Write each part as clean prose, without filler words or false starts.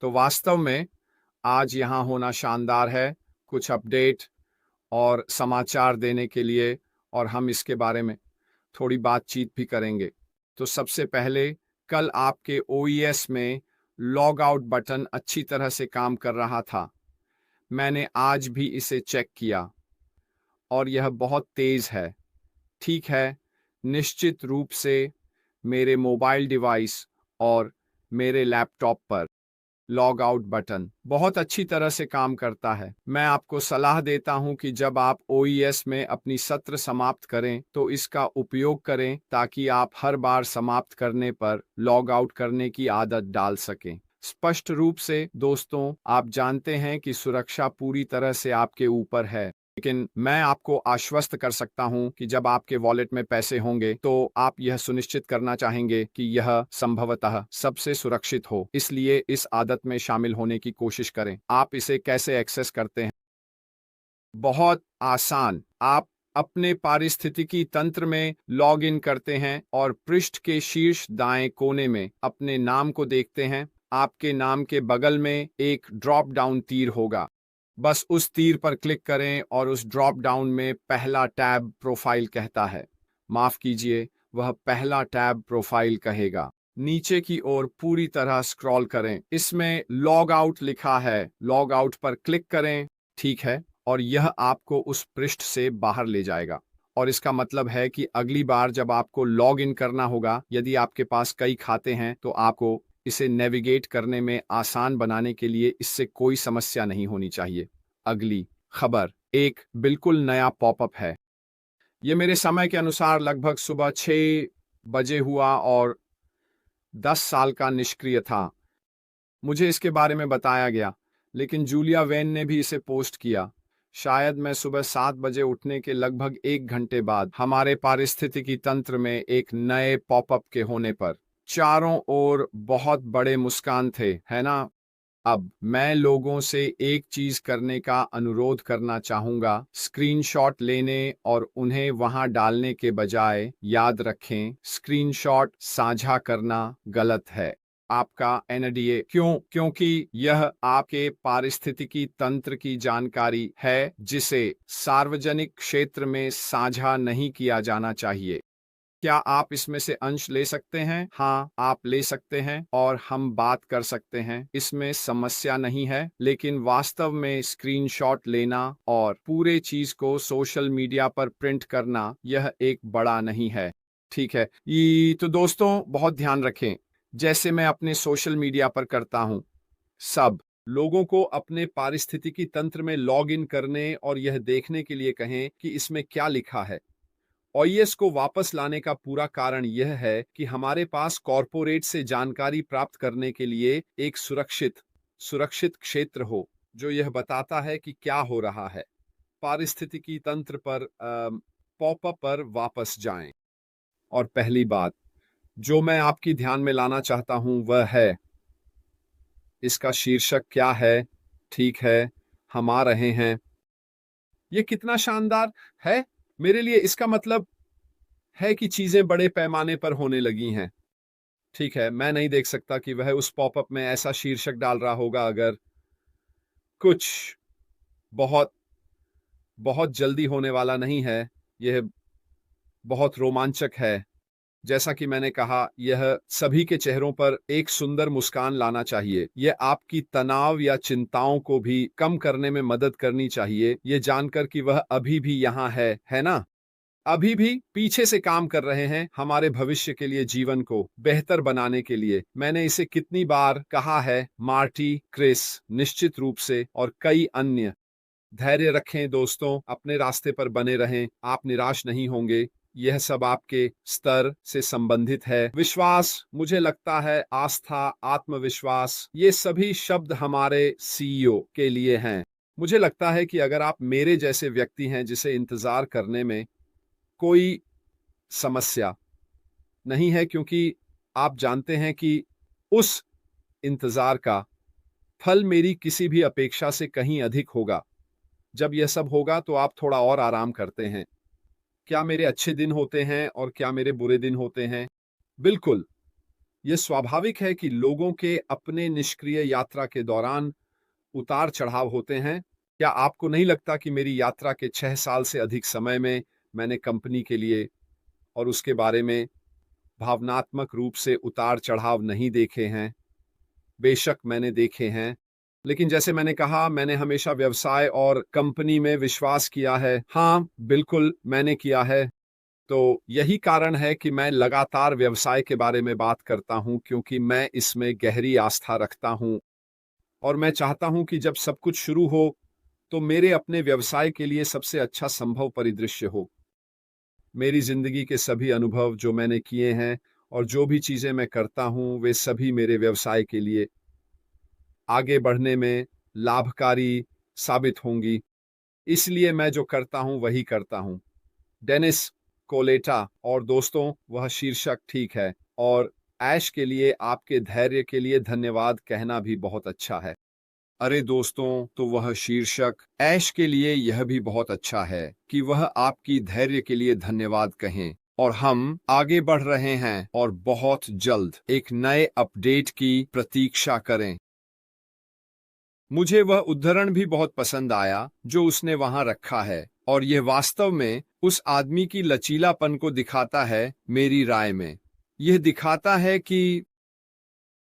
तो वास्तव में आज यहाँ होना शानदार है, कुछ अपडेट और समाचार देने के लिए, और हम इसके बारे में थोड़ी बातचीत भी करेंगे। तो सबसे पहले, कल आपके ओईएस में लॉग आउट बटन अच्छी तरह से काम कर रहा था। मैंने आज भी इसे चेक किया और यह बहुत तेज़ है। ठीक है, निश्चित रूप से मेरे मोबाइल डिवाइस और मेरे लैपटॉप पर लॉग आउट बटन बहुत अच्छी तरह से काम करता है। मैं आपको सलाह देता हूं कि जब आप ओईएस में अपनी सत्र समाप्त करें तो इसका उपयोग करें ताकि आप हर बार समाप्त करने पर लॉग आउट करने की आदत डाल सकें। स्पष्ट रूप से दोस्तों, आप जानते हैं कि सुरक्षा पूरी तरह से आपके ऊपर है, लेकिन मैं आपको आश्वस्त कर सकता हूं कि जब आपके वॉलेट में पैसे होंगे तो आप यह सुनिश्चित करना चाहेंगे कि यह संभवतः सबसे सुरक्षित हो। इसलिए इस आदत में शामिल होने की कोशिश करें। आप इसे कैसे एक्सेस करते हैं? बहुत आसान। आप अपने पारिस्थितिकी तंत्र में लॉग इन करते हैं और पृष्ठ के शीर्ष दाएं कोने में अपने नाम को देखते हैं। आपके नाम के बगल में एक ड्रॉप डाउन तीर होगा। बस उस तीर पर क्लिक करें और उस ड्रॉप डाउन में पहला टैब प्रोफाइल कहता है। माफ कीजिए, वह पहला टैब प्रोफाइल कहेगा। नीचे की ओर पूरी तरह स्क्रॉल करें। इसमें लॉग आउट लिखा है। लॉग आउट पर क्लिक करें। ठीक है, और यह आपको उस पृष्ठ से बाहर ले जाएगा। और इसका मतलब है कि अगली बार जब आपको लॉग इन करना होगा, यदि आपके पास कई खाते हैं, तो आपको इसे नेविगेट करने में आसान बनाने के लिए इससे कोई समस्या नहीं होनी चाहिए। अगली खबर एक बिल्कुल नया पॉपअप है। यह मेरे समय के अनुसार लगभग सुबह 6 बजे हुआ और 10 साल का निष्क्रिय था। मुझे इसके बारे में बताया गया, लेकिन जूलिया वेन ने भी इसे पोस्ट किया। शायद मैं सुबह 7 बजे उठने के लगभग 1 घंटे बाद हमारे पारिस्थितिकी तंत्र में एक नए पॉपअप के होने पर चारों ओर बहुत बड़े मुस्कान थे, है ना? अब मैं लोगों से एक चीज करने का अनुरोध करना चाहूंगा। स्क्रीनशॉट लेने और उन्हें वहां डालने के बजाय याद रखें, स्क्रीनशॉट साझा करना गलत है। आपका एनडीए क्यों? क्योंकि यह आपके पारिस्थितिकी तंत्र की जानकारी है जिसे सार्वजनिक क्षेत्र में साझा नहीं किया जाना चाहिए। क्या आप इसमें से अंश ले सकते हैं? हाँ, आप ले सकते हैं और हम बात कर सकते हैं। इसमें समस्या नहीं है, लेकिन वास्तव में स्क्रीनशॉट लेना और पूरे चीज को सोशल मीडिया पर प्रिंट करना यह एक बड़ा नहीं है। ठीक है, ये तो दोस्तों बहुत ध्यान रखें, जैसे मैं अपने सोशल मीडिया पर करता हूँ। सब लोगों को अपने पारिस्थितिकी तंत्र में लॉग इन करने और यह देखने के लिए कहें कि इसमें क्या लिखा है। ओईएस को वापस लाने का पूरा कारण यह है कि हमारे पास कॉरपोरेट से जानकारी प्राप्त करने के लिए एक सुरक्षित क्षेत्र हो जो यह बताता है कि क्या हो रहा है। पारिस्थितिकी तंत्र पर पॉपअप पर वापस जाएं। और पहली बात जो मैं आपकी ध्यान में लाना चाहता हूं वह है, इसका शीर्षक क्या है? ठीक है, हम आ रहे हैं। यह कितना शानदार है! मेरे लिए इसका मतलब है कि चीजें बड़े पैमाने पर होने लगी हैं। ठीक है, मैं नहीं देख सकता कि वह उस पॉपअप में ऐसा शीर्षक डाल रहा होगा। अगर कुछ बहुत बहुत जल्दी होने वाला नहीं है, यह बहुत रोमांचक है। जैसा कि मैंने कहा, यह सभी के चेहरों पर एक सुंदर मुस्कान लाना चाहिए। यह आपकी तनाव या चिंताओं को भी कम करने में मदद करनी चाहिए, यह जानकर कि वह अभी भी यहाँ है ना? अभी भी पीछे से काम कर रहे हैं हमारे भविष्य के लिए, जीवन को बेहतर बनाने के लिए। मैंने इसे कितनी बार कहा है, मार्टी, क्रिस, निश्चित रूप से, और कई अन्य। धैर्य रखें दोस्तों, अपने रास्ते पर बने रहें, आप निराश नहीं होंगे। यह सब आपके स्तर से संबंधित है। विश्वास, मुझे लगता है, आस्था, आत्मविश्वास, ये सभी शब्द हमारे सीईओ के लिए हैं। मुझे लगता है कि अगर आप मेरे जैसे व्यक्ति हैं जिसे इंतजार करने में कोई समस्या नहीं है, क्योंकि आप जानते हैं कि उस इंतजार का फल मेरी किसी भी अपेक्षा से कहीं अधिक होगा। जब यह सब होगा तो आप थोड़ा और आराम करते हैं। क्या मेरे अच्छे दिन होते हैं और क्या मेरे बुरे दिन होते हैं? बिल्कुल। यह स्वाभाविक है कि लोगों के अपने निष्क्रिय यात्रा के दौरान उतार चढ़ाव होते हैं। क्या आपको नहीं लगता कि मेरी यात्रा के 6 साल से अधिक समय में मैंने कंपनी के लिए और उसके बारे में भावनात्मक रूप से उतार चढ़ाव नहीं देखे हैं? बेशक मैंने देखे हैं, लेकिन जैसे मैंने कहा, मैंने हमेशा व्यवसाय और कंपनी में विश्वास किया है। हाँ, बिल्कुल मैंने किया है। तो यही कारण है कि मैं लगातार व्यवसाय के बारे में बात करता हूं, क्योंकि मैं इसमें गहरी आस्था रखता हूं और मैं चाहता हूं कि जब सब कुछ शुरू हो तो मेरे अपने व्यवसाय के लिए सबसे अच्छा संभव परिदृश्य हो। मेरी जिंदगी के सभी अनुभव जो मैंने किए हैं और जो भी चीजें मैं करता हूं, वे सभी मेरे व्यवसाय के लिए आगे बढ़ने में लाभकारी साबित होंगी। इसलिए मैं जो करता हूं वही करता हूं। डेनिस कोलेटा और दोस्तों, वह शीर्षक ठीक है, और ऐश के लिए आपके धैर्य के लिए धन्यवाद कहना भी बहुत अच्छा है। अरे दोस्तों, तो वह शीर्षक ऐश के लिए यह भी बहुत अच्छा है कि वह आपकी धैर्य के लिए धन्यवाद कहें। और हम आगे बढ़ रहे हैं और बहुत जल्द एक नए अपडेट की प्रतीक्षा करें। मुझे वह उद्धरण भी बहुत पसंद आया जो उसने वहां रखा है, और यह वास्तव में उस आदमी की लचीलापन को दिखाता है। मेरी राय में यह दिखाता है कि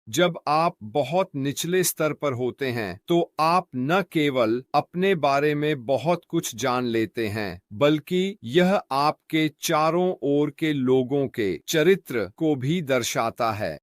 जब आप बहुत निचले स्तर पर होते हैं तो आप न केवल अपने बारे में बहुत कुछ जान लेते हैं, बल्कि यह आपके चारों ओर के लोगों के चरित्र को भी दर्शाता है।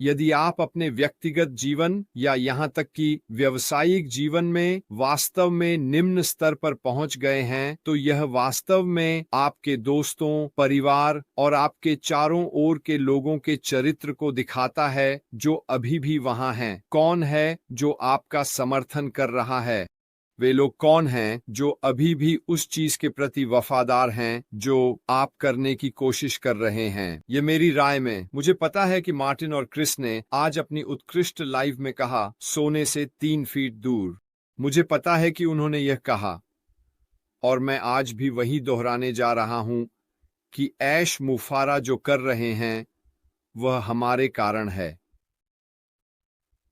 यदि आप अपने व्यक्तिगत जीवन या यहां तक कि व्यावसायिक जीवन में वास्तव में निम्न स्तर पर पहुंच गए हैं, तो यह वास्तव में आपके दोस्तों, परिवार और आपके चारों ओर के लोगों के चरित्र को दिखाता है जो अभी भी वहां हैं। कौन है जो आपका समर्थन कर रहा है? वे लोग कौन हैं जो अभी भी उस चीज के प्रति वफादार हैं जो आप करने की कोशिश कर रहे हैं? ये मेरी राय में, मुझे पता है कि मार्टिन और क्रिस ने आज अपनी उत्कृष्ट लाइव में कहा, सोने से 3 फीट दूर। मुझे पता है कि उन्होंने यह कहा, और मैं आज भी वही दोहराने जा रहा हूं कि ऐश मुफारा जो कर रहे हैं वह हमारे कारण है।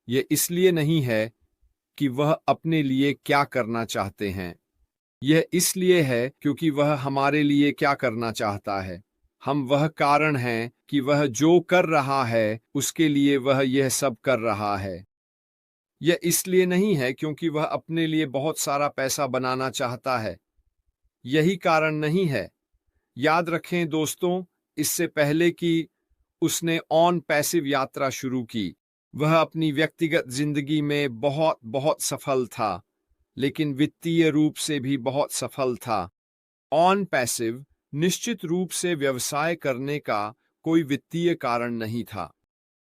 यह इसलिए नहीं है कि वह अपने लिए क्या करना चाहते हैं, यह इसलिए है क्योंकि वह हमारे लिए क्या करना चाहता है। हम वह कारण हैं कि वह जो कर रहा है उसके लिए वह यह सब कर रहा है। यह इसलिए नहीं है क्योंकि वह अपने लिए बहुत सारा पैसा बनाना चाहता है। यही कारण नहीं है। याद रखें दोस्तों, इससे पहले कि उसने ऑन पैसिव यात्रा शुरू की, वह अपनी व्यक्तिगत जिंदगी में बहुत बहुत सफल था, लेकिन वित्तीय रूप से भी बहुत सफल था। ऑन पैसिव निश्चित रूप से व्यवसाय करने का कोई वित्तीय कारण नहीं था।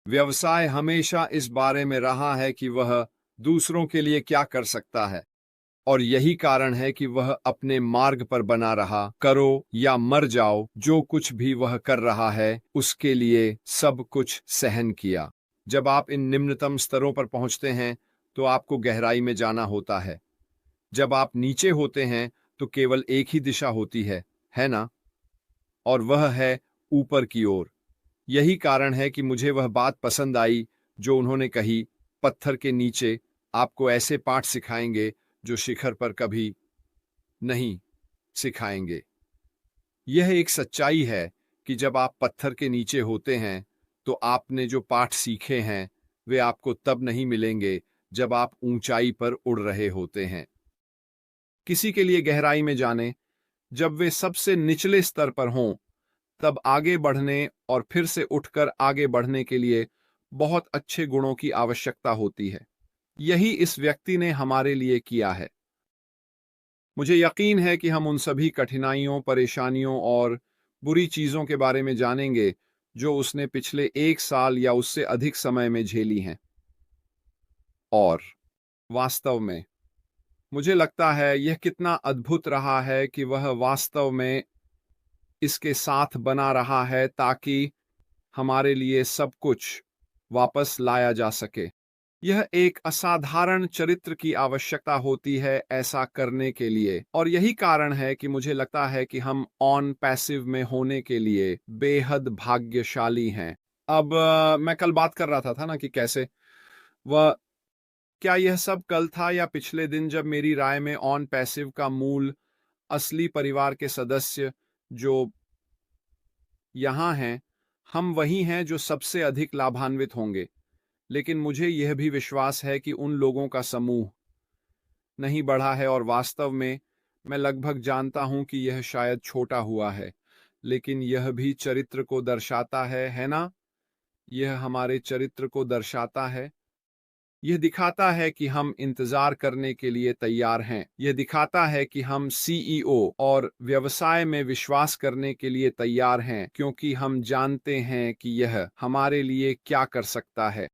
व्यवसाय हमेशा इस बारे में रहा है कि वह दूसरों के लिए क्या कर सकता है, और यही कारण है कि वह अपने मार्ग पर बना रहा। करो या मर जाओ, जो कुछ भी वह कर रहा है उसके लिए सब कुछ सहन किया। जब आप इन निम्नतम स्तरों पर पहुंचते हैं तो आपको गहराई में जाना होता है। जब आप नीचे होते हैं तो केवल एक ही दिशा होती है ना? और वह है ऊपर की ओर। यही कारण है कि मुझे वह बात पसंद आई जो उन्होंने कही, पत्थर के नीचे आपको ऐसे पाठ सिखाएंगे जो शिखर पर कभी नहीं सिखाएंगे। यह एक सच्चाई है कि जब आप पत्थर के नीचे होते हैं तो आपने जो पाठ सीखे हैं वे आपको तब नहीं मिलेंगे जब आप ऊंचाई पर उड़ रहे होते हैं। किसी के लिए गहराई में जाने, जब वे सबसे निचले स्तर पर हों, तब आगे बढ़ने और फिर से उठकर आगे बढ़ने के लिए बहुत अच्छे गुणों की आवश्यकता होती है। यही इस व्यक्ति ने हमारे लिए किया है। मुझे यकीन है कि हम उन सभी कठिनाइयों, परेशानियों और बुरी चीजों के बारे में जानेंगे जो उसने पिछले 1 साल या उससे अधिक समय में झेली हैं। और वास्तव में मुझे लगता है यह कितना अद्भुत रहा है कि वह वास्तव में इसके साथ बना रहा है ताकि हमारे लिए सब कुछ वापस लाया जा सके। यह एक असाधारण चरित्र की आवश्यकता होती है ऐसा करने के लिए, और यही कारण है कि मुझे लगता है कि हम ऑन पैसिव में होने के लिए बेहद भाग्यशाली हैं। अब मैं कल बात कर रहा था ना कि कैसे वह क्या यह सब कल था या पिछले दिन, जब मेरी राय में ऑन पैसिव का मूल असली परिवार के सदस्य जो यहाँ हैं, हम वही हैं जो सबसे अधिक लाभान्वित होंगे। लेकिन मुझे यह भी विश्वास है कि उन लोगों का समूह नहीं बढ़ा है, और वास्तव में मैं लगभग जानता हूं कि यह शायद छोटा हुआ है, लेकिन यह भी चरित्र को दर्शाता है ना? यह हमारे चरित्र को दर्शाता है। यह दिखाता है कि हम इंतजार करने के लिए तैयार हैं। यह दिखाता है कि हम सीईओ और व्यवसाय में विश्वास करने के लिए तैयार हैं, क्योंकि हम जानते हैं कि यह हमारे लिए क्या कर सकता है।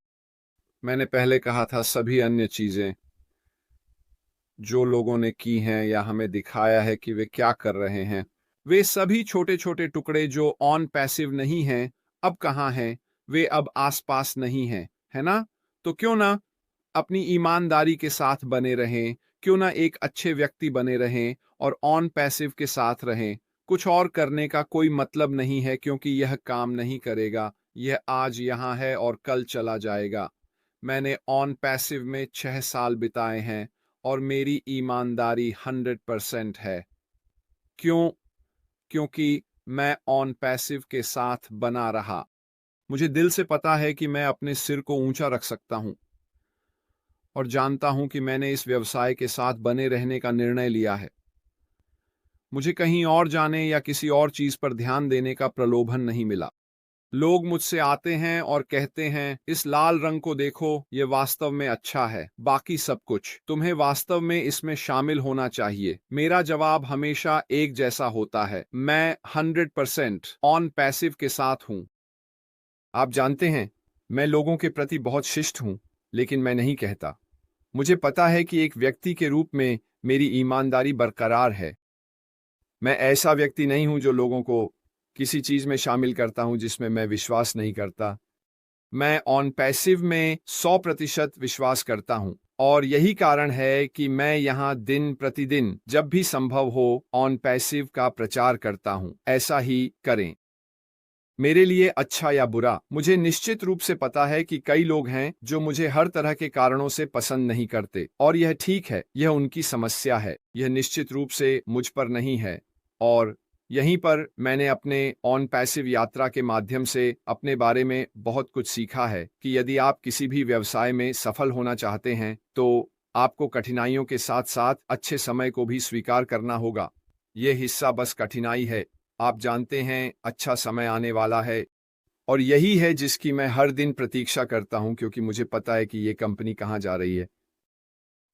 मैंने पहले कहा था, सभी अन्य चीजें जो लोगों ने की हैं या हमें दिखाया है कि वे क्या कर रहे हैं, वे सभी छोटे छोटे टुकड़े जो ऑन पैसिव नहीं हैं, अब कहाँ हैं? वे अब आसपास नहीं हैं, है ना? तो क्यों ना अपनी ईमानदारी के साथ बने रहें, क्यों ना एक अच्छे व्यक्ति बने रहें और ऑन पैसिव के साथ रहें। कुछ और करने का कोई मतलब नहीं है, क्योंकि यह काम नहीं करेगा। यह आज यहाँ है और कल चला जाएगा। मैंने ऑन पैसिव में 6 साल बिताए हैं और मेरी ईमानदारी 100% है। क्यों? क्योंकि मैं ऑन पैसिव के साथ बना रहा। मुझे दिल से पता है कि मैं अपने सिर को ऊंचा रख सकता हूं, और जानता हूं कि मैंने इस व्यवसाय के साथ बने रहने का निर्णय लिया है। मुझे कहीं और जाने या किसी और चीज पर ध्यान देने का प्रलोभन नहीं मिला। लोग मुझसे आते हैं और कहते हैं, इस लाल रंग को देखो, ये वास्तव में अच्छा है, बाकी सब कुछ तुम्हें वास्तव में इसमें शामिल होना चाहिए। मेरा जवाब हमेशा एक जैसा होता है, मैं 100% ऑन पैसिव के साथ हूं। आप जानते हैं, मैं लोगों के प्रति बहुत शिष्ट हूं, लेकिन मैं नहीं कहता। मुझे पता है कि एक व्यक्ति के रूप में मेरी ईमानदारी बरकरार है। मैं ऐसा व्यक्ति नहीं हूं जो लोगों को किसी चीज में शामिल करता हूं जिसमें मैं विश्वास नहीं करता। मैं ऑन पैसिव में 100% विश्वास करता हूं, और यही कारण है कि मैं यहां दिन प्रतिदिन जब भी संभव हो ऑन पैसिव का प्रचार करता हूं। ऐसा ही करें, मेरे लिए अच्छा या बुरा। मुझे निश्चित रूप से पता है कि कई लोग हैं जो मुझे हर तरह के कारणों से पसंद नहीं करते, और यह ठीक है, यह उनकी समस्या है। यह निश्चित रूप से मुझ पर नहीं है। और यहीं पर मैंने अपने ऑन पैसिव यात्रा के माध्यम से अपने बारे में बहुत कुछ सीखा है कि यदि आप किसी भी व्यवसाय में सफल होना चाहते हैं, तो आपको कठिनाइयों के साथ साथ अच्छे समय को भी स्वीकार करना होगा। यह हिस्सा बस कठिनाई है। आप जानते हैं, अच्छा समय आने वाला है, और यही है जिसकी मैं हर दिन प्रतीक्षा करता हूं, क्योंकि मुझे पता है कि यह कंपनी कहां जा रही है।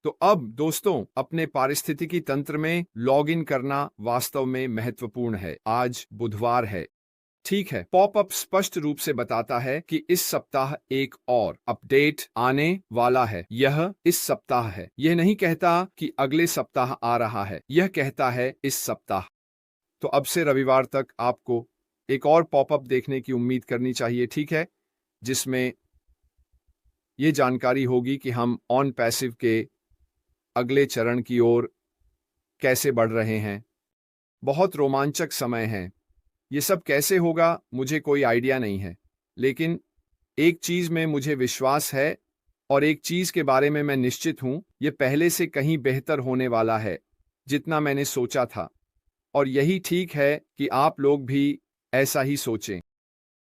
तो अब दोस्तों, अपने पारिस्थितिकी तंत्र में लॉग इन करना वास्तव में महत्वपूर्ण है। आज बुधवार है, ठीक है। पॉपअप स्पष्ट रूप से बताता है कि इस सप्ताह एक और अपडेट आने वाला है। यह इस सप्ताह है। यह नहीं कहता कि अगले सप्ताह आ रहा है, यह कहता है इस सप्ताह। तो अब से रविवार तक आपको एक और पॉपअप देखने की उम्मीद करनी चाहिए, ठीक है, जिसमें यह जानकारी होगी कि हम ऑन पैसिव के अगले चरण की ओर कैसे बढ़ रहे हैं। बहुत रोमांचक समय है। ये सब कैसे होगा, मुझे कोई आइडिया नहीं है, लेकिन एक चीज में मुझे विश्वास है, और एक चीज के बारे में मैं निश्चित हूं, यह पहले से कहीं बेहतर होने वाला है जितना मैंने सोचा था। और यही ठीक है कि आप लोग भी ऐसा ही सोचें।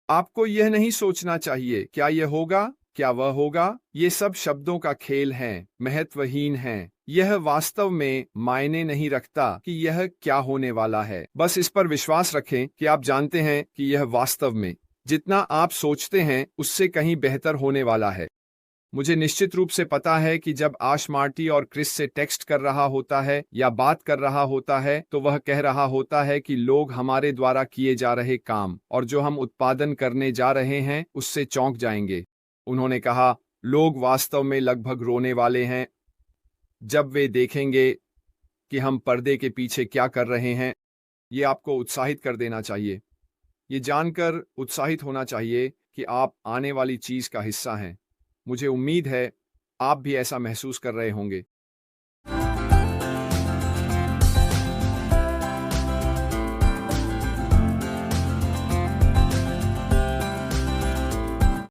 आपको यह नहीं सोचना चाहिए क्या यह होगा, क्या वह होगा। ये सब शब्दों का खेल हैं, महत्वहीन हैं। यह वास्तव में मायने नहीं रखता कि यह क्या होने वाला है। बस इस पर विश्वास रखें कि आप जानते हैं कि यह वास्तव में जितना आप सोचते हैं उससे कहीं बेहतर होने वाला है। मुझे निश्चित रूप से पता है कि जब आश मार्टी और क्रिस से टेक्स्ट कर रहा होता है या बात कर रहा होता है, तो वह कह रहा होता है कि लोग हमारे द्वारा किए जा रहे काम और जो हम उत्पादन करने जा रहे हैं उससे चौंक जाएंगे। उन्होंने कहा, लोग वास्तव में लगभग रोने वाले हैं जब वे देखेंगे कि हम पर्दे के पीछे क्या कर रहे हैं। ये आपको उत्साहित कर देना चाहिए। ये जानकर उत्साहित होना चाहिए कि आप आने वाली चीज का हिस्सा हैं। मुझे उम्मीद है आप भी ऐसा महसूस कर रहे होंगे।